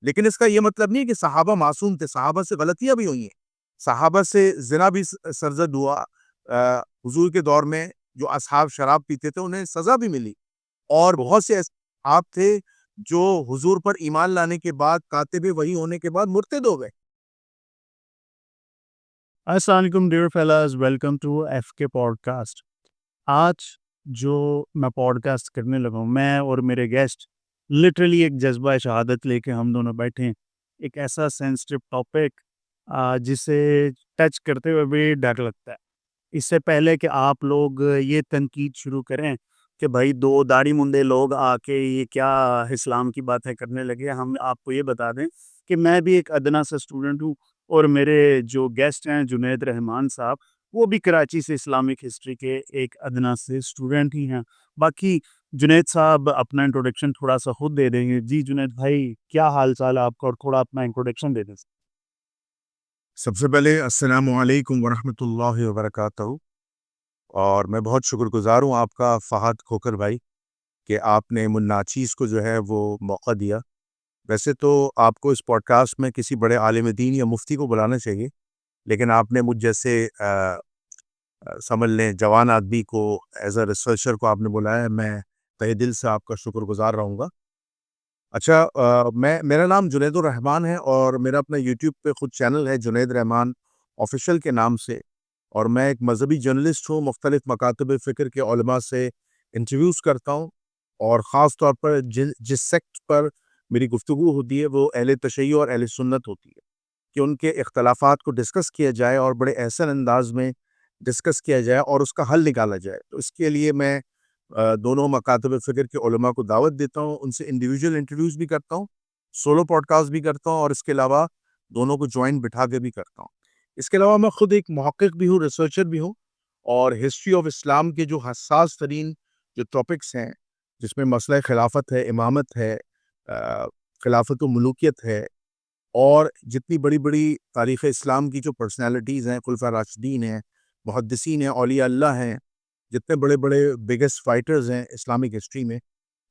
لیکن اس کا یہ مطلب نہیں کہ صحابہ معصوم تھے، صحابہ سے غلطیاں بھی ہوئی ہیں، صحابہ سے زنا بھی سرزد ہوا، حضور کے دور میں جو اصحاب شراب پیتے تھے انہیں سزا بھی ملی، اور بہت سے ایسے صحاب تھے جو حضور پر ایمان لانے کے بعد کاتب وحی ہونے کے بعد مرتد ہو گئے۔ السلام علیکم ڈیئر فیلاز، ویلکم ٹو ایف کے پوڈ کاسٹ۔ آج جو میں پوڈ کاسٹ کرنے لگا ہوں، میں اور میرے گیسٹ لٹرلی ایک جذبہ شہادت لے کے ہم دونوں بیٹھے ہیں۔ ایک ایسا سینسٹیو ٹاپک جسے ٹچ کرتے ہوئے بھی ڈر لگتا ہے۔ اس سے پہلے کہ آپ لوگ یہ تنقید شروع کریں کہ بھائی دو داڑھی منڈے لوگ آ کے یہ کیا اسلام کی باتیں کرنے لگے، ہم آپ کو یہ بتا دیں کہ میں بھی ایک ادنا سا اسٹوڈنٹ ہوں، اور میرے جو گیسٹ ہیں جنید رحمان صاحب، وہ بھی کراچی سے اسلامک ہسٹری کے ایک ادنا سے اسٹوڈنٹ ہی ہیں۔ باقی جنید صاحب اپنا انٹروڈکشن تھوڑا سا خود دے دیں گے۔ جی جنید بھائی، کیا حال چال ہے آپ کا، اور تھوڑا اپنا انٹروڈکشن دے دیں۔ سب سے پہلے السلام علیکم ورحمۃ اللہ وبرکاتہ، اور میں بہت شکر گزار ہوں آپ کا فہد کھوکر بھائی کہ آپ نے مناچیز کو جو ہے وہ موقع دیا۔ ویسے تو آپ کو اس پوڈ کاسٹ میں کسی بڑے عالم دین یا مفتی کو بلانا چاہیے، لیکن آپ نے مجھ جیسے سمجھ لیں جوان آدمی کو ایز اے ریسرچر کو آپ نے بلایا ہے۔ میں تہہ دل سے آپ کا شکر گزار رہوں گا۔ اچھا، میرا نام جنید الرحمان ہے، اور میرا اپنا یوٹیوب پہ خود چینل ہے جنید رحمان آفیشل کے نام سے، اور میں ایک مذہبی جرنلسٹ ہوں۔ مختلف مکاتب فکر کے علماء سے انٹرویوز کرتا ہوں، اور خاص طور پر جس سیکٹ پر میری گفتگو ہوتی ہے وہ اہل تشیع اور اہل سنت ہوتی ہے، کہ ان کے اختلافات کو ڈسکس کیا جائے اور بڑے احسن انداز میں ڈسکس کیا جائے اور اس کا حل نکالا جائے۔ تو اس کے لیے میں دونوں مکاتب فکر کے علماء کو دعوت دیتا ہوں، ان سے انڈیویجول انٹرویوز بھی کرتا ہوں، سولو پوڈ کاسٹ بھی کرتا ہوں، اور اس کے علاوہ دونوں کو جوائن بٹھا کے بھی کرتا ہوں۔ اس کے علاوہ میں خود ایک محقق بھی ہوں، ریسرچر بھی ہوں، اور ہسٹری آف اسلام کے جو حساس ترین جو ٹاپکس ہیں، جس میں مسئلہ خلافت ہے، امامت ہے، خلافت و ملوکیت ہے، اور جتنی بڑی بڑی تاریخ اسلام کی جو پرسنالٹیز ہیں، خلفاء راشدین ہیں، محدثین ہیں، اولیاء اللہ ہیں، جتنے بڑے بڑے بگیسٹ فائٹرز ہیں اسلامک ہسٹری میں،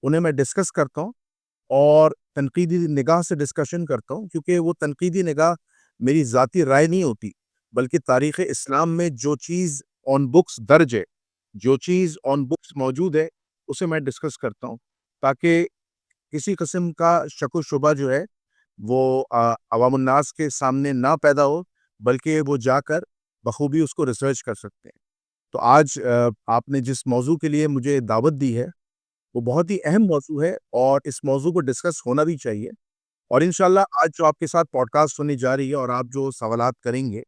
انہیں میں ڈسکس کرتا ہوں، اور تنقیدی نگاہ سے ڈسکشن کرتا ہوں، کیونکہ وہ تنقیدی نگاہ میری ذاتی رائے نہیں ہوتی، بلکہ تاریخ اسلام میں جو چیز آن بکس درج ہے، جو چیز آن بکس موجود ہے، اسے میں ڈسکس کرتا ہوں، تاکہ کسی قسم کا شک و شبہ جو ہے وہ عوام الناس کے سامنے نہ پیدا ہو، بلکہ وہ جا کر بخوبی اس کو ریسرچ کر سکتے ہیں۔ تو آج آپ نے جس موضوع کے لیے مجھے دعوت دی ہے وہ بہت ہی اہم موضوع ہے، اور اس موضوع کو ڈسکس ہونا بھی چاہیے، اور انشاءاللہ آج جو آپ کے ساتھ پوڈ کاسٹ ہونے جا رہی ہے اور آپ جو سوالات کریں گے،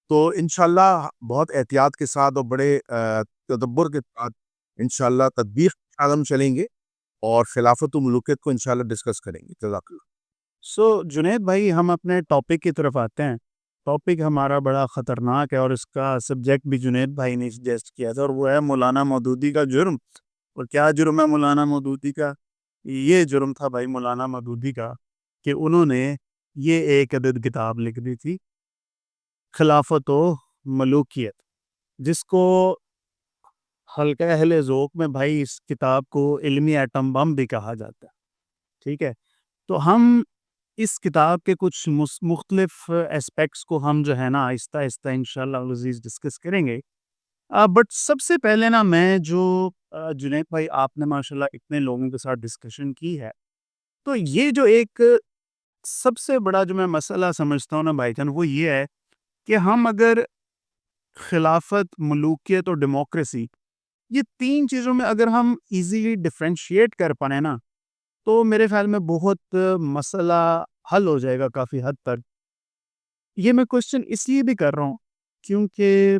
تو انشاءاللہ بہت احتیاط کے ساتھ اور بڑے تدبر کے ساتھ انشاءاللہ تدبیر کے ساتھ ہم چلیں گے، اور خلافت و ملوکیت کو انشاءاللہ ڈسکس کریں گے۔ جزاک اللہ۔ سو جنید بھائی، ہم اپنے ٹاپک کی طرف آتے ہیں۔ ٹاپک ہمارا بڑا خطرناک ہے، اور اس کا سبجیکٹ بھی جنید بھائی نے سجیسٹ کیا تھا، اور وہ ہے مولانا مودودی کا جرم۔ اور کیا جرم ہے مولانا مودودی کا؟ یہ جرم تھا بھائی مولانا مودودی کا کہ انہوں نے یہ ایک عدد کتاب لکھ دی تھی، خلافت و ملوکیت، جس کو حلقہ اہل ذوق میں بھائی اس کتاب کو علمی ایٹم بم بھی کہا جاتا ہے۔ ٹھیک ہے، تو ہم اس کتاب کے کچھ مختلف اسپیکٹس کو ہم جو ہے نا آہستہ آہستہ انشاءاللہ عزیز ڈسکس کریں گے۔ بٹ سب سے پہلے نا میں جو جنید بھائی، آپ نے ماشاءاللہ اتنے لوگوں کے ساتھ ڈسکشن کی ہے، تو یہ جو ایک سب سے بڑا جو میں مسئلہ سمجھتا ہوں نا بھائی جان، وہ یہ ہے کہ ہم اگر خلافت، ملوکیت اور ڈیموکریسی، یہ تین چیزوں میں اگر ہم ایزیلی ڈفرینشیٹ کر پائیں نا، تو میرے خیال میں بہت مسئلہ حل ہو جائے گا کافی حد تک۔ یہ میں کوشچن اس لیے بھی کر رہا ہوں کیونکہ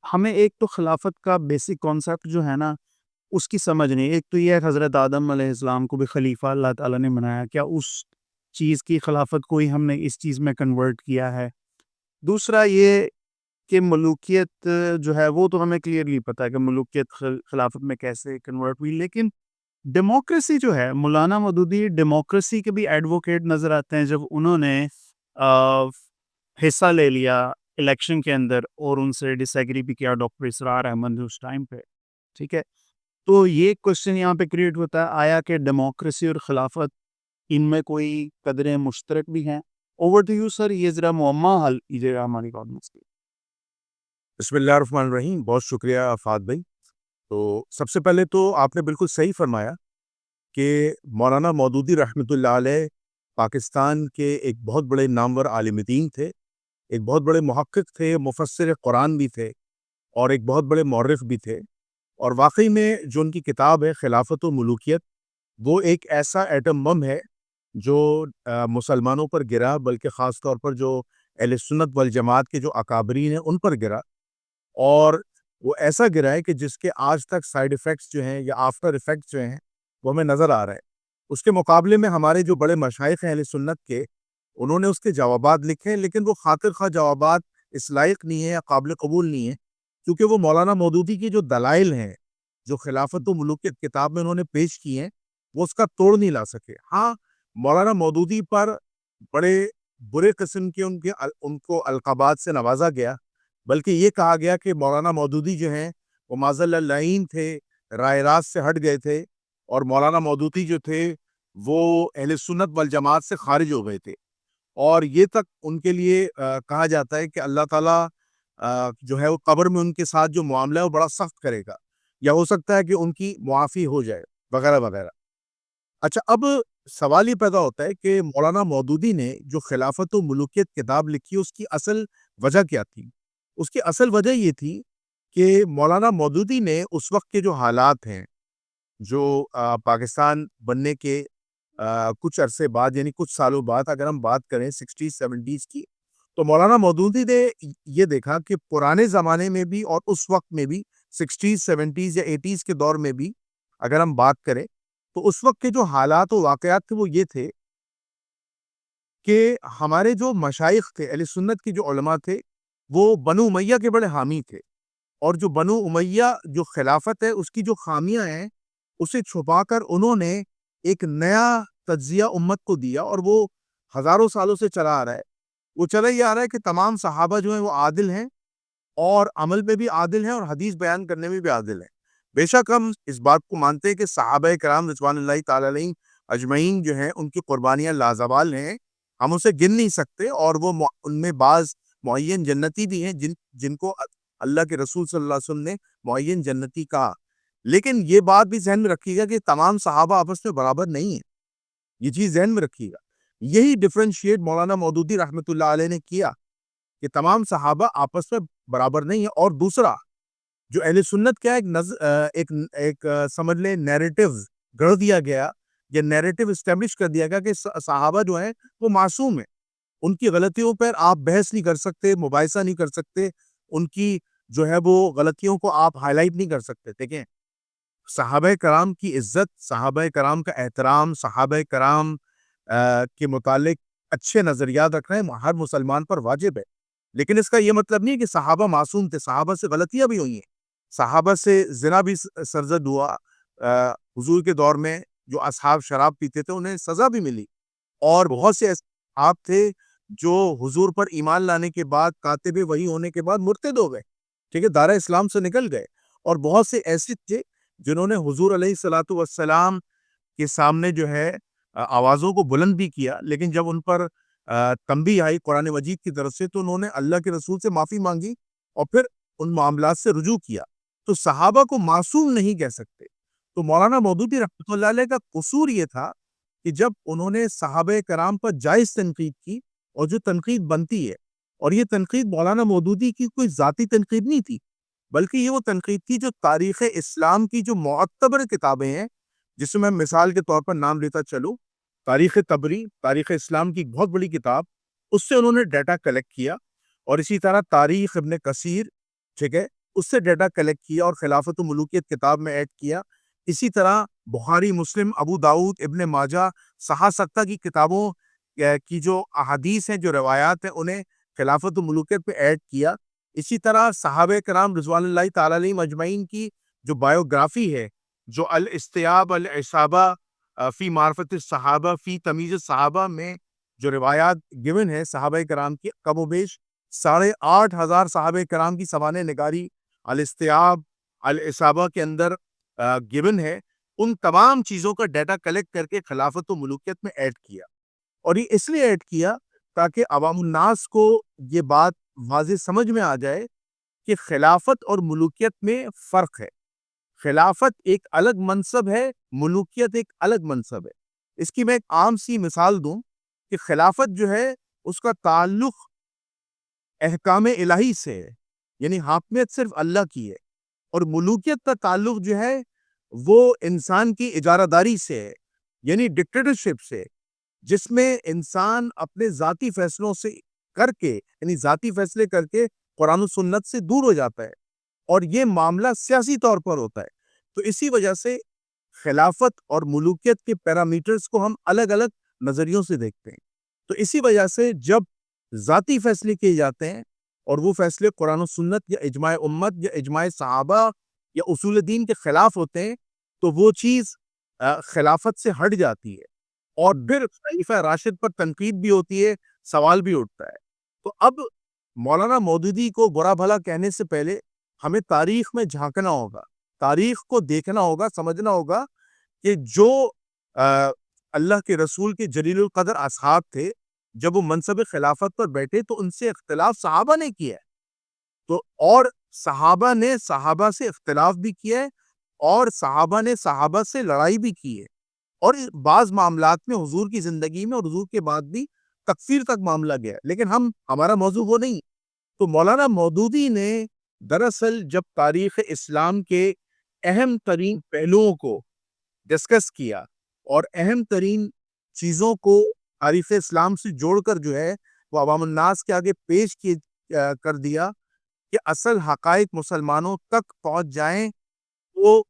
ہمیں ایک تو خلافت کا بیسک کانسیپٹ جو ہے نا اس کی سمجھ نہیں۔ ایک تو یہ ہے حضرت آدم علیہ السلام کو بھی خلیفہ اللہ تعالیٰ نے بنایا، کیا اس چیز کی خلافت کو ہی ہم نے اس چیز میں کنورٹ کیا ہے؟ دوسرا یہ کہ ملوکیت جو ہے وہ تو ہمیں کلیئرلی پتہ ہے کہ ملوکیت خلافت میں کیسے کنورٹ ہوئی، لیکن ڈیموکریسی جو ہے، مولانا مودودی ڈیموکریسی کے بھی ایڈوکیٹ نظر آتے ہیں۔ جب انہوں نے حصہ لے لیا الیکشن کے اندر اور ان سے ڈس ایگری بھی کیا ڈاکٹر اسرار احمد نے اس ٹائم پہ، ٹھیک ہے، تو یہ کوشچن یہاں پہ کریٹ ہوتا ہے، آیا کہ ڈیموکریسی اور خلافت ان میں کوئی قدریں مشترک بھی ہیں؟ اوور ٹو یو سر، یہ ذرا معمہ حل کیجیے گا ہماری آڈینس کی۔ بسم اللہ الرحمن الرحیم، بہت شکریہ فہد بھائی۔ تو سب سے پہلے تو آپ نے بالکل صحیح فرمایا کہ مولانا مودودی رحمۃ اللہ علیہ پاکستان کے ایک بہت بڑے نامور عالم دین تھے، ایک بہت بڑے محقق تھے، مفسر قرآن بھی تھے، اور ایک بہت بڑے مورخ بھی تھے۔ اور واقعی میں جو ان کی کتاب ہے خلافت و ملوکیت، وہ ایک ایسا ایٹم بم ہے جو مسلمانوں پر گرا، بلکہ خاص طور پر جو اہل سنت والجماعت کے جو اکابرین ہیں ان پر گرا، اور وہ ایسا گرا ہے کہ جس کے آج تک سائیڈ ایفیکٹس جو ہیں یا آفٹر ایفیکٹس جو ہیں وہ ہمیں نظر آ رہے ہیں۔ اس کے مقابلے میں ہمارے جو بڑے مشائخ ہیں اہل سنت کے، انہوں نے اس کے جوابات لکھے ہیں، لیکن وہ خاطر خواہ جوابات اس لائق نہیں ہیں یا قابل قبول نہیں ہیں، کیونکہ وہ مولانا مودودی کی جو دلائل ہیں جو خلافت و ملوکیت کتاب میں انہوں نے پیش کی ہیں، وہ اس کا توڑ نہیں لا سکے۔ ہاں، مولانا مودودی پر بڑے برے قسم کے ان کو القابات سے نوازا گیا، بلکہ یہ کہا گیا کہ مولانا مودودی جو ہیں وہ معاذ اللعین تھے، رائے راست سے ہٹ گئے تھے، اور مولانا مودودی جو تھے وہ اہل سنت والجماعت سے خارج ہو گئے تھے، اور یہ تک ان کے لیے کہا جاتا ہے کہ اللہ تعالیٰ جو ہے وہ قبر میں ان کے ساتھ جو معاملہ ہے وہ بڑا سخت کرے گا، یا ہو سکتا ہے کہ ان کی معافی ہو جائے، وغیرہ وغیرہ۔ اچھا، اب سوال یہ پیدا ہوتا ہے کہ مولانا مودودی نے جو خلافت و ملوکیت کتاب لکھی، اس کی اصل وجہ کیا تھی؟ اس کی اصل وجہ یہ تھی کہ مولانا مودودی نے اس وقت کے جو حالات ہیں، جو پاکستان بننے کے کچھ عرصے بعد، یعنی کچھ سالوں بعد، اگر ہم بات کریں 60s 70s کی، تو مولانا مودودی نے یہ دیکھا کہ پرانے زمانے میں بھی اور اس وقت میں بھی، 60s 70s یا 80s کے دور میں بھی اگر ہم بات کریں، تو اس وقت کے جو حالات و واقعات تھے وہ یہ تھے کہ ہمارے جو مشائخ تھے، اہل سنت کے جو علماء تھے، وہ بنو امیہ کے بڑے حامی تھے، اور جو بنو امیہ جو خلافت ہے اس کی جو خامیاں ہیں اسے چھپا کر انہوں نے ایک نیا تجزیہ امت کو دیا، اور وہ ہزاروں سالوں سے چلا آ رہا ہے۔ وہ چلا یہ آ رہا ہے کہ تمام صحابہ جو ہیں وہ عادل ہیں، اور عمل میں بھی عادل ہیں، اور حدیث بیان کرنے میں بھی عادل ہیں۔ بے شک ہم اس بات کو مانتے ہیں کہ صحابہ کرام رضوان اللہ تعالی علیہم اجمعین جو ہیں ان کی قربانیاں لازوال ہیں، ہم اسے گن نہیں سکتے، اور وہ ان میں بعض معین جنتی بھی ہیں جن کو اللہ کے رسول صلی اللہ علیہ وسلم نے معین جنتی کہا۔ لیکن یہ بات بھی ذہن میں رکھیے گا کہ تمام صحابہ آپس میں برابر نہیں ہیں، یہ چیز ذہن میں رکھیے گا۔ یہی ڈفرینشیٹ مولانا مودودی رحمۃ اللہ علیہ نے کیا کہ تمام صحابہ آپس میں برابر نہیں ہیں۔ اور دوسرا، جو اہل سنت کا ایک سمجھ لیں نیریٹو گڑھ دیا گیا، یا نیریٹو اسٹیبلش کر دیا گیا کہ صحابہ جو ہیں وہ معصوم ہیں، ان کی غلطیوں پر آپ بحث نہیں کر سکتے، مباحثہ نہیں کر سکتے، ان کی جو ہے وہ غلطیوں کو آپ ہائی لائٹ نہیں کر سکتے۔ دیکھیں، صحابہ کرام کی عزت، صحابہ کرام کا احترام، صحابہ کرام کے متعلق اچھے نظریات رکھنا ہر مسلمان پر واجب ہے، لیکن اس کا یہ مطلب نہیں کہ صحابہ معصوم تھے، صحابہ سے غلطیاں بھی ہوئی ہیں، صحابہ سے زنا بھی سرزد ہوا، حضور کے دور میں جو اصحاب شراب پیتے تھے انہیں سزا بھی ملی، اور بہت سے آپ تھے جو حضور پر ایمان لانے کے بعد، کاتب وحی ہونے کے بعد مرتد ہو گئے، ٹھیک ہے، دائرہ اسلام سے نکل گئے، اور بہت سے ایسے تھے جنہوں نے حضور علیہ الصلوۃ والسلام کے سامنے جو ہے آوازوں کو بلند بھی کیا، لیکن جب ان پر تنبیہ آئی قرآن مجید کی طرف سے تو انہوں نے اللہ کے رسول سے معافی مانگی، اور پھر ان معاملات سے رجوع کیا۔ تو صحابہ کو معصوم نہیں کہہ سکتے۔ تو مولانا مودودی رحمۃ اللہ علیہ کا قصور یہ تھا کہ جب انہوں نے صحابہ کرام پر جائز تنقید کی، اور جو تنقید بنتی ہے، اور یہ تنقید مولانا مودودی کی کوئی ذاتی تنقید نہیں تھی، بلکہ یہ وہ تنقید تھی جو تاریخ اسلام کی جو معتبر کتابیں ہیں، جس میں میں مثال کے طور پر نام لیتا چلوں، تاریخ طبری، تاریخ اسلام کی ایک بہت بڑی کتاب، اس سے انہوں نے ڈیٹا کلیکٹ کیا، اور اسی طرح تاریخ ابن کثیر، ٹھیک ہے، اس سے ڈیٹا کلیکٹ کیا اور خلافت و ملوکیت کتاب میں ایڈ کیا۔ اسی طرح بخاری، مسلم، ابو داؤد، ابن ماجہ، صحاح ستہ کی کتابوں کی جو احادیث ہیں، جو روایات ہیں، انہیں خلافت و ملوکیت پہ ایڈ کیا۔ اسی طرح صحابہ کرام رضوان اللہ تعالی علیہم اجمعین کی جو بایوگرافی ہے، جو الاستیاب العصابہ فی معرفت الصحابہ فی تمیز الصحابہ میں جو روایات گیون ہے صحابہ کرام کی، کم و بیش 8,500 صحابہ کرام کی سوانح نگاری الاستیاب العصابہ کے اندر گیون ہے۔ ان تمام چیزوں کا ڈیٹا کلیکٹ کر کے خلافت و ملوکیت میں ایڈ کیا، اور یہ اس لیے ایڈ کیا تاکہ عوام الناس کو یہ بات واضح سمجھ میں آ جائے کہ خلافت اور ملوکیت میں فرق ہے۔ خلافت ایک الگ منصب ہے، ملوکیت ایک الگ منصب ہے۔ اس کی میں ایک عام سی مثال دوں کہ خلافت جو ہے اس کا تعلق احکام الہی سے ہے، یعنی حاکمیت صرف اللہ کی ہے، اور ملوکیت کا تعلق جو ہے وہ انسان کی اجارہ داری سے ہے، یعنی ڈکٹیٹرشپ سے، جس میں انسان اپنے ذاتی فیصلوں سے کر کے، یعنی ذاتی فیصلے کر کے قرآن و سنت سے دور ہو جاتا ہے، اور یہ معاملہ سیاسی طور پر ہوتا ہے۔ تو اسی وجہ سے خلافت اور ملوکیت کے پیرامیٹرز کو ہم الگ الگ نظریوں سے دیکھتے ہیں۔ تو اسی وجہ سے جب ذاتی فیصلے کیے جاتے ہیں اور وہ فیصلے قرآن و سنت یا اجماع امت یا اجماع صحابہ یا اصول دین کے خلاف ہوتے ہیں، تو وہ چیز خلافت سے ہٹ جاتی ہے، اور پھر خلیفہ راشد پر تنقید بھی ہوتی ہے، سوال بھی اٹھتا ہے۔ تو اب مولانا مودودی کو برا بھلا کہنے سے پہلے ہمیں تاریخ میں جھانکنا ہوگا، تاریخ کو دیکھنا ہوگا، سمجھنا ہوگا کہ جو اللہ کے رسول کے جلیل القدر اصحاب تھے، جب وہ منصب خلافت پر بیٹھے تو ان سے اختلاف صحابہ نے کیا ہے، تو اور صحابہ نے صحابہ سے اختلاف بھی کیا ہے، اور صحابہ نے صحابہ سے لڑائی بھی کی ہے، اور بعض معاملات میں حضور کی زندگی میں اور حضور کے بعد بھی تکفیر تک معاملہ گیا، لیکن ہمارا موضوع وہ نہیں۔ تو مولانا مودودی نے دراصل جب تاریخ اسلام کے اہم ترین پہلوؤں کو ڈسکس کیا اور اہم ترین چیزوں کو تاریخ اسلام سے جوڑ کر جو ہے وہ عوام الناس کے آگے پیش کر دیا کہ اصل حقائق مسلمانوں تک پہنچ جائیں، تو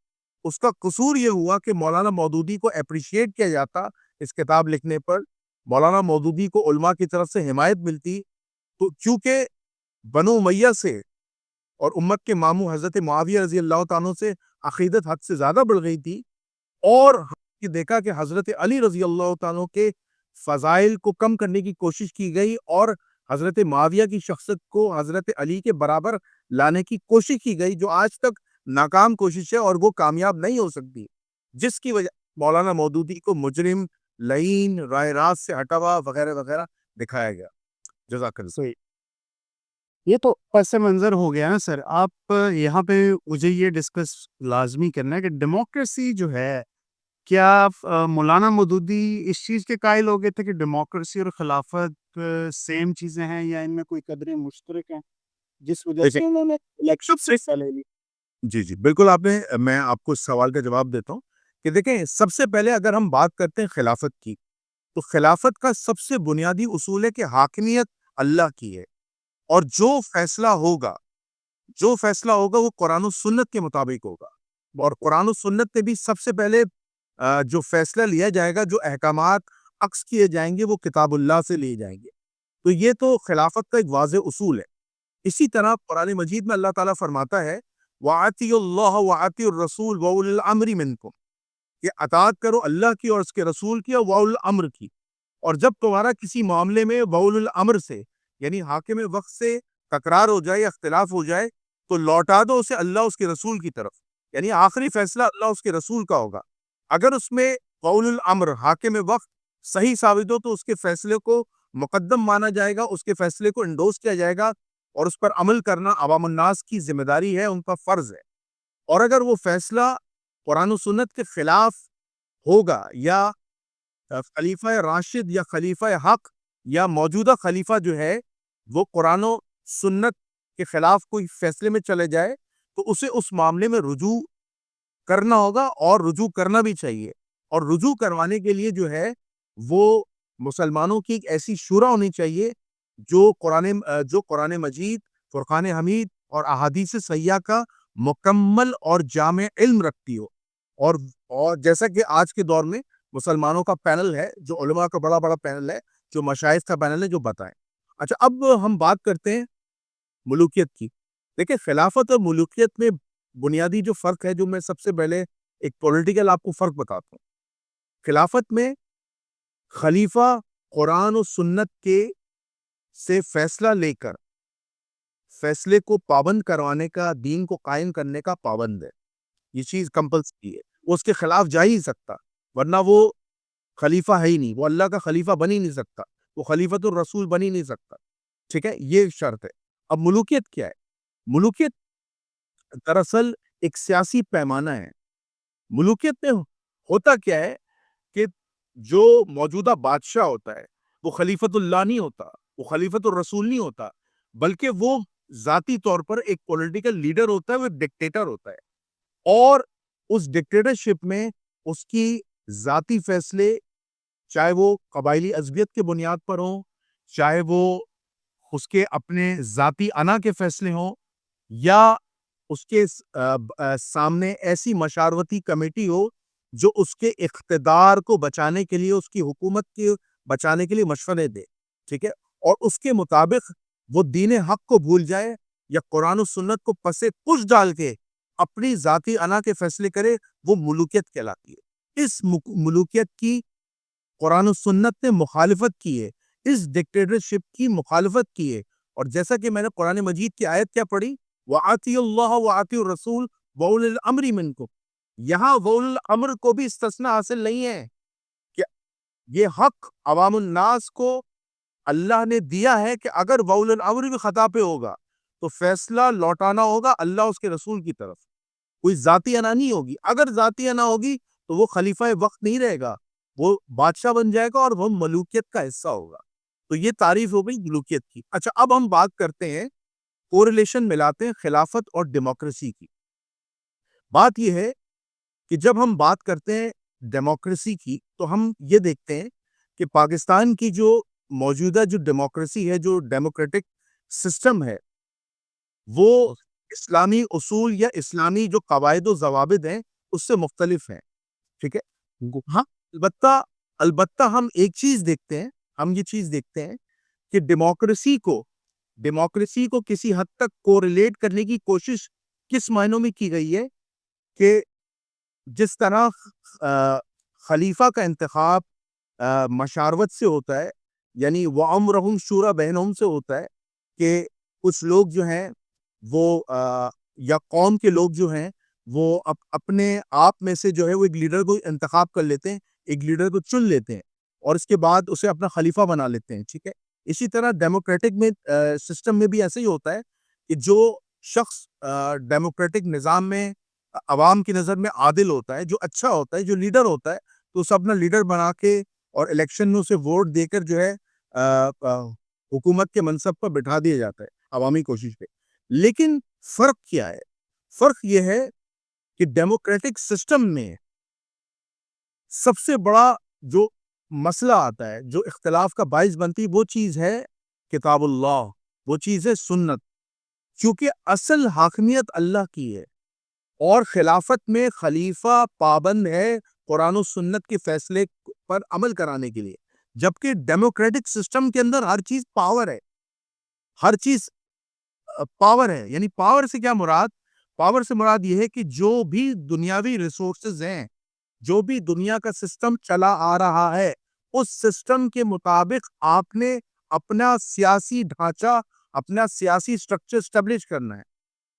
اس کا قصور یہ ہوا کہ مولانا مودودی کو اپریشیٹ کیا جاتا اس کتاب لکھنے پر، مولانا مودودی کو علماء کی طرف سے حمایت ملتی، تو چونکہ بنو امیہ سے اور امت کے ماموں حضرت معاویہ رضی اللہ تعالیٰ سے عقیدت حد سے زیادہ بڑھ گئی تھی، اور دیکھا کہ حضرت علی رضی اللہ تعالیٰ کے فضائل کو کم کرنے کی کوشش کی گئی، اور حضرت معاویہ کی شخصیت کو حضرت علی کے برابر لانے کی کوشش کی گئی، جو آج تک ناکام کوشش ہے اور وہ کامیاب نہیں ہو سکتی، جس کی وجہ مولانا مودودی کو مجرم، لعین، رائے راست سے ہٹا ہوا وغیرہ وغیرہ دکھایا گیا۔ جزاک اللہ۔ صحیح۔ یہ تو پس منظر ہو گیا نا سر۔ آپ یہاں پہ مجھے یہ ڈسکس لازمی کرنا ہے کہ ڈیموکریسی جو ہے، کیا مولانا مودودی اس چیز کے قائل ہو گئے تھے کہ ڈیموکریسی اور خلافت سیم چیزیں ہیں، یا ان میں کوئی قدریں مشترک ہیں جس وجہ دیکھیں، سے انہوں نے الیکشن سے حصہ لے لی؟ جی بالکل، میں آپ کو اس سوال کا جواب دیتا ہوں کہ دیکھیں، سب سے پہلے اگر ہم بات کرتے ہیں خلافت کی، تو خلافت کا سب سے بنیادی اصول ہے کہ حاکمیت اللہ کی ہے، اور جو فیصلہ ہوگا وہ قرآن و سنت کے مطابق ہوگا، اور قرآن و سنت میں بھی سب سے پہلے جو فیصلہ لیا جائے گا، جو احکامات عکس کیے جائیں گے، وہ کتاب اللہ سے لیے جائیں گے۔ تو یہ تو خلافت کا ایک واضح اصول ہے۔ اسی طرح قرآن مجید میں اللہ تعالیٰ فرماتا ہے وَأَطِيعُوا اللَّهَ وَأَطِيعُوا الرَّسُولَ وَأُولِي الْأَمْرِ مِنْكُمْ، کہ اطاعت کرو اللہ کی اور اس کے رسول کی اور وَأُولِي الْأَمْرِ کی، اور جب تمہارا کسی معاملے میں وَأُولِي الْأَمْرِ سے، یعنی حاکم وقت سے تکرار ہو جائے یا اختلاف ہو جائے، تو لوٹا دو اسے اللہ اس کے رسول کی طرف، یعنی آخری فیصلہ اللہ اس کے رسول کا ہوگا۔ اگر اس میں وَأُولِي الْأَمْرِ حاکم وقت صحیح ثابت ہو تو اس کے فیصلے کو مقدم مانا جائے گا، اس کے فیصلے کو انڈوس کیا جائے گا، اور اس پر عمل کرنا عوام الناس کی ذمہ داری ہے، ان کا فرض ہے۔ اور اگر وہ فیصلہ قرآن و سنت کے خلاف ہوگا، یا خلیفہ راشد یا خلیفہ حق یا موجودہ خلیفہ جو ہے وہ قرآن و سنت کے خلاف کوئی فیصلے میں چلے جائے، تو اسے اس معاملے میں رجوع کرنا ہوگا، اور رجوع کرنا بھی چاہیے۔ اور رجوع کروانے کے لیے جو ہے وہ مسلمانوں کی ایک ایسی شورا ہونی چاہیے جو قرآن مجید، فرقان حمید اور احادیث صحیحہ کا مکمل اور جامع علم رکھتی ہو، اور جیسا کہ آج کے دور میں مسلمانوں کا پینل ہے، جو علماء کا بڑا بڑا پینل ہے، جو مشائخ کا پینل ہے، جو بتائیں۔ اچھا، اب ہم بات کرتے ہیں ملوکیت کی۔ دیکھیں، خلافت اور ملوکیت میں بنیادی جو فرق ہے، جو میں سب سے پہلے ایک پولیٹیکل آپ کو فرق بتاتا ہوں۔ خلافت میں خلیفہ قرآن و سنت کے سے فیصلہ لے کر فیصلے کو پابند کروانے کا، دین کو قائم کرنے کا پابند ہے، یہ چیز کمپلسری ہے، وہ اس کے خلاف جا ہی نہیں سکتا، ورنہ وہ خلیفہ ہے ہی نہیں، وہ اللہ کا خلیفہ بن ہی نہیں سکتا، وہ خلیفۃ الرسول بن ہی نہیں سکتا، ٹھیک ہے، یہ شرط ہے۔ اب ملوکیت کیا ہے؟ ملوکیت دراصل ایک سیاسی پیمانہ ہے۔ ملوکیت میں ہوتا کیا ہے کہ جو موجودہ بادشاہ ہوتا ہے وہ خلیفۃ اللہ نہیں ہوتا، وہ خلیفۃ الرسول نہیں ہوتا، بلکہ وہ ذاتی طور پر ایک پولیٹیکل لیڈر ہوتا ہے، وہ ایک ڈکٹیٹر ہوتا ہے، اور اس ڈکٹیٹرشپ میں اس کی ذاتی فیصلے، چاہے وہ قبائلی عصبیت کے بنیاد پر ہوں، چاہے وہ اس کے اپنے ذاتی انا کے فیصلے ہوں، یا اس کے سامنے ایسی مشاورتی کمیٹی ہو جو اس کے اقتدار کو بچانے کے لیے، اس کی حکومت کے بچانے کے لیے مشورے دے، ٹھیک ہے، اور اس کے مطابق وہ دین حق کو بھول جائے یا قرآن و سنت کو پسے پش ڈال کے اپنی ذاتی انا کے فیصلے کرے، وہ ملوکیت کہلاتی ہے۔ اس ملوکیت کی قرآن و سنت نے مخالفت کی ہے، اس ڈکٹیٹرشپ کی مخالفت کی ہے، اور جیسا کہ میں نے قرآن مجید کی آیت کیا پڑھی، وَآتِيُوا اللَّهَ وَآتِيُوا الرَّسُولَ وَأُولِي الْأَمْرِ مِنْكُمْ، یہاں وَأُولِي الْأَمْرِ کو بھی استثناء حاصل نہیں ہے کہ یہ حق عوام الناس کو اللہ نے دیا ہے کہ اگر وَأُولِي الْأَمْرِ بھی خطا پہ ہوگا تو فیصلہ لوٹانا ہوگا اللہ اس کے رسول کی طرف، کوئی ذاتی انا نہیں ہوگی۔ اگر ذاتی انا ہوگی تو وہ خلیفہ وقت نہیں رہے گا، وہ بادشاہ بن جائے گا اور وہ ملوکیت کا حصہ ہوگا۔ تو یہ تعریف ہو گئی ملوکیت کی۔ اچھا، اب ہم بات کرتے ہیں، کوریلیشن ملاتے ہیں خلافت اور ڈیموکریسی کی۔ بات یہ ہے کہ جب ہم بات کرتے ہیں ڈیموکریسی کی تو ہم یہ دیکھتے ہیں کہ پاکستان کی جو موجودہ جو ڈیموکریسی ہے، جو ڈیموکریٹک سسٹم ہے، وہ اسلامی اصول یا اسلامی جو قواعد و ضوابط ہیں اس سے مختلف ہیں، ٹھیک ہے۔ ہاں، البتہ ہم ایک چیز دیکھتے ہیں، ہم یہ چیز دیکھتے ہیں کہ ڈیموکریسی کو کسی حد تک کوریلیٹ کرنے کی کوشش کس معنوں میں کی گئی ہے کہ جس طرح خلیفہ کا انتخاب مشاورت سے ہوتا ہے، یعنی وَأَمْرُهُمْ شُورَىٰ بَيْنَهُمْ سے ہوتا ہے، کہ کچھ لوگ جو ہیں وہ یا قوم کے لوگ جو ہیں وہ اپنے آپ میں سے جو ہے وہ ایک لیڈر کو انتخاب کر لیتے ہیں، ایک لیڈر کو چن لیتے ہیں اور اس کے بعد اسے اپنا خلیفہ بنا لیتے ہیں، ٹھیک ہے۔ اسی طرح ڈیموکریٹک میں سسٹم میں بھی ایسے ہی ہوتا ہے کہ جو شخص ڈیموکریٹک نظام میں عوام کی نظر میں عادل ہوتا ہے، جو اچھا ہوتا ہے، جو لیڈر ہوتا ہے، تو اسے اپنا لیڈر بنا کے اور الیکشن میں اسے ووٹ دے کر جو ہے حکومت کے منصب پر بٹھا دیا جاتا ہے عوامی کوشش پہ۔ لیکن فرق کیا ہے؟ فرق یہ ہے کہ ڈیموکریٹک سسٹم میں سب سے بڑا جو مسئلہ آتا ہے، جو اختلاف کا باعث بنتی، وہ چیز ہے کتاب اللہ، وہ چیز ہے سنت، کیونکہ اصل حاکمیت اللہ کی ہے اور خلافت میں خلیفہ پابند ہے قرآن و سنت کے فیصلے پر عمل کرانے کے لیے، جبکہ ڈیموکریٹک سسٹم کے اندر ہر چیز پاور ہے، ہر چیز پاور ہے۔ یعنی پاور سے کیا مراد؟ پاور سے مراد یہ ہے کہ جو بھی دنیاوی ریسورسز ہیں، جو بھی دنیا کا سسٹم چلا آ رہا ہے، اس سسٹم کے مطابق آپ نے اپنا سیاسی ڈھانچہ، اپنا سیاسی سٹرکچر اسٹیبلش کرنا ہے۔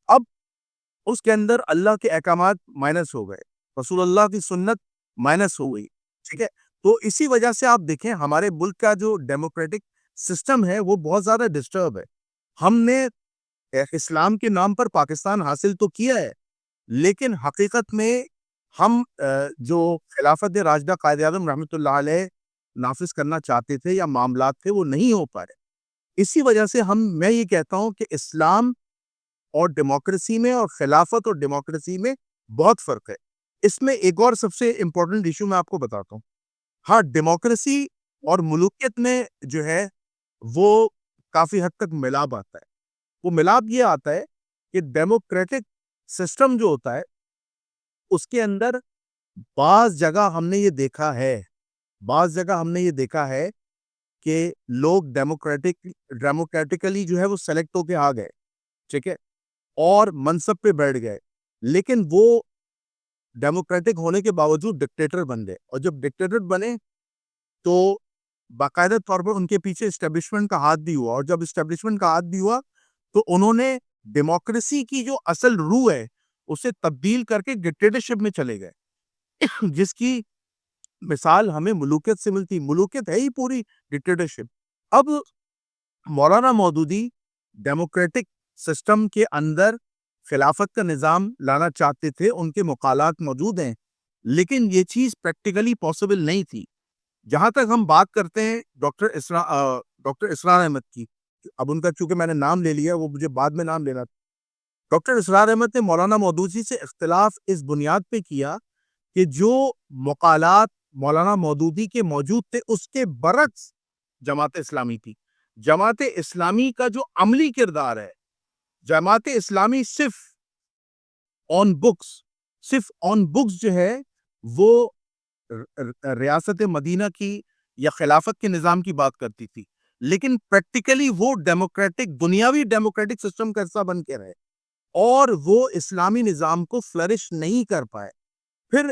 اب اس کے اندر اللہ کے احکامات مائنس ہو گئے، رسول اللہ کی سنت مائنس ہو گئی، ٹھیک ہے۔ تو اسی وجہ سے آپ دیکھیں ہمارے ملک کا جو ڈیموکریٹک سسٹم ہے وہ بہت زیادہ ڈسٹرب ہے۔ ہم نے اسلام کے نام پر پاکستان حاصل تو کیا ہے، لیکن حقیقت میں ہم جو خلافت راشدہ قائد اعظم رحمۃ اللہ علیہ نافذ کرنا چاہتے تھے یا معاملات تھے، وہ نہیں ہو پا رہے۔ اسی وجہ سے میں یہ کہتا ہوں کہ اسلام اور ڈیموکریسی میں اور خلافت اور ڈیموکریسی میں بہت فرق ہے۔ اس میں ایک اور سب سے امپورٹنٹ ایشو میں آپ کو بتاتا ہوں۔ ہاں، ڈیموکریسی اور ملوکیت میں جو ہے وہ کافی حد تک ملاب آتا ہے۔ وہ ملاب یہ آتا ہے کہ ڈیموکریٹک سسٹم جو ہوتا ہے اس کے اندر بعض جگہ ہم نے یہ دیکھا ہے کہ لوگ ڈیموکریٹکلی جو ہے وہ سلیکٹ ہو کے آ گئے، ٹھیک ہے، اور منصب پہ بیٹھ گئے، لیکن وہ ڈیموکریٹک ہونے کے باوجود ڈکٹیٹر بن گئے، اور جب ڈکٹیٹر بنے تو باقاعدہ طور پر ان کے پیچھے اسٹیبلشمنٹ کا ہاتھ بھی ہوا، اور جب اسٹیبلشمنٹ کا ہاتھ بھی ہوا تو انہوں نے ڈیموکریسی کی جو اصل روح ہے اسے تبدیل کر کے ڈکٹیٹرشپ میں چلے گئے۔ جس کی مثال ہمیں ملوکیت سے ملتی. ملوکیت ہے ہی پوری ڈکٹیٹرشپ. اب مولانا مودودی ڈیموکریٹک سسٹم کے اندر خلافت کا نظام لانا چاہتے تھے. ان کے مقالات موجود ہیں, لیکن یہ چیز پریکٹیکلی پاسبل نہیں تھی. جہاں تک ہم بات کرتے ہیں ڈاکٹر اسرار احمد کی, اب ان کا چونکہ میں نے نام لے لیا, وہ مجھے بعد میں نام لینا تھا. ڈاکٹر اسرار احمد نے مولانا مودودی سے اختلاف اس بنیاد پہ کیا کہ جو مقالات مولانا مودودی کے موجود تھے اس کے برعکس جماعت اسلامی تھی. جماعت اسلامی کا جو عملی کردار ہے, جماعت اسلامی صرف آن بکس جو ہے وہ ریاست مدینہ کی یا خلافت کے نظام کی بات کرتی تھی, لیکن پریکٹیکلی وہ دنیاوی ڈیموکریٹک سسٹم کا حصہ بن کے رہے اور وہ اسلامی نظام کو فلرش نہیں کر پائے. پھر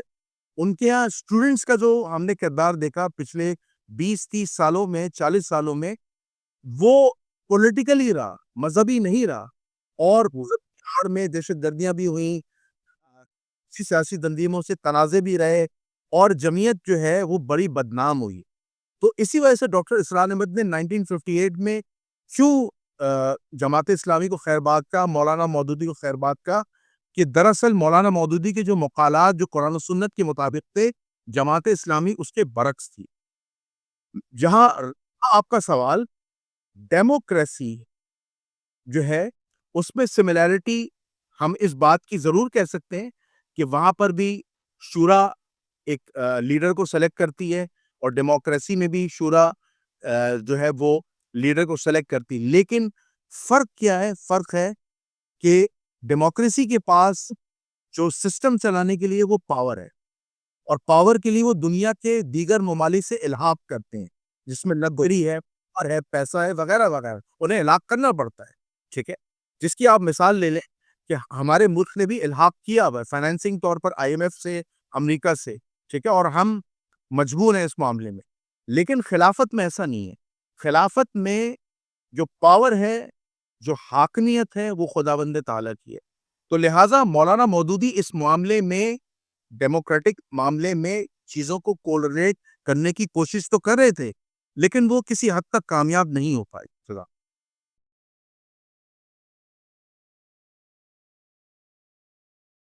ان کے یہاں اسٹوڈنٹس کا جو ہم نے کردار دیکھا پچھلے 20-30 سالوں میں, 40 سالوں میں, وہ پولیٹیکلی رہا, مذہبی نہیں رہا, اور بہار میں دہشت گردیاں بھی ہوئیں, سیاسی تنظیموں سے تنازع بھی رہے, اور جمعیت جو ہے وہ بڑی بدنام ہوئی. تو اسی وجہ سے ڈاکٹر اسرار احمد نے 1958 میں کیوں جماعت اسلامی کو خیر باد کا, مولانا مودودی کو خیر باد کا, کہ دراصل مولانا مودودی کے جو مقالات جو قرآن و سنت کے مطابق تھے, جماعت اسلامی اس کے برعکس تھی. جہاں آپ کا سوال, ڈیموکریسی جو ہے اس میں سملیرٹی ہم اس بات کی ضرور کہہ سکتے ہیں کہ وہاں پر بھی شورا ایک لیڈر کو سلیکٹ کرتی ہے, اور ڈیموکریسی میں بھی شورا جو ہے وہ لیڈر کو سلیکٹ کرتی. لیکن فرق کیا ہے؟ فرق ہے کہ ڈیموکریسی کے پاس جو سسٹم چلانے کے لیے وہ پاور ہے, اور پاور کے لیے وہ دنیا کے دیگر ممالک سے الحاق کرتے ہیں, جس میں لگوری ہے, اور ہے, پیسہ ہے, وغیرہ وغیرہ, انہیں الحاق کرنا پڑتا ہے. ٹھیک ہے, جس کی آپ مثال لے لیں کہ ہمارے ملک نے بھی الحاق کیا ہوا ہے فائنینسنگ طور پر IMF سے, امریکہ سے. ٹھیک ہے, اور ہم مجبور ہیں اس معاملے میں. لیکن خلافت میں ایسا نہیں ہے. خلافت میں جو پاور ہے, جو حاکمیت ہے, وہ خداوند تعالیٰ کی ہے. تو لہٰذا مولانا مودودی اس معاملے میں, ڈیموکریٹک معاملے میں چیزوں کو کولیریٹ کرنے کی کوشش تو کر رہے تھے, لیکن وہ کسی حد تک کامیاب نہیں ہو پائے.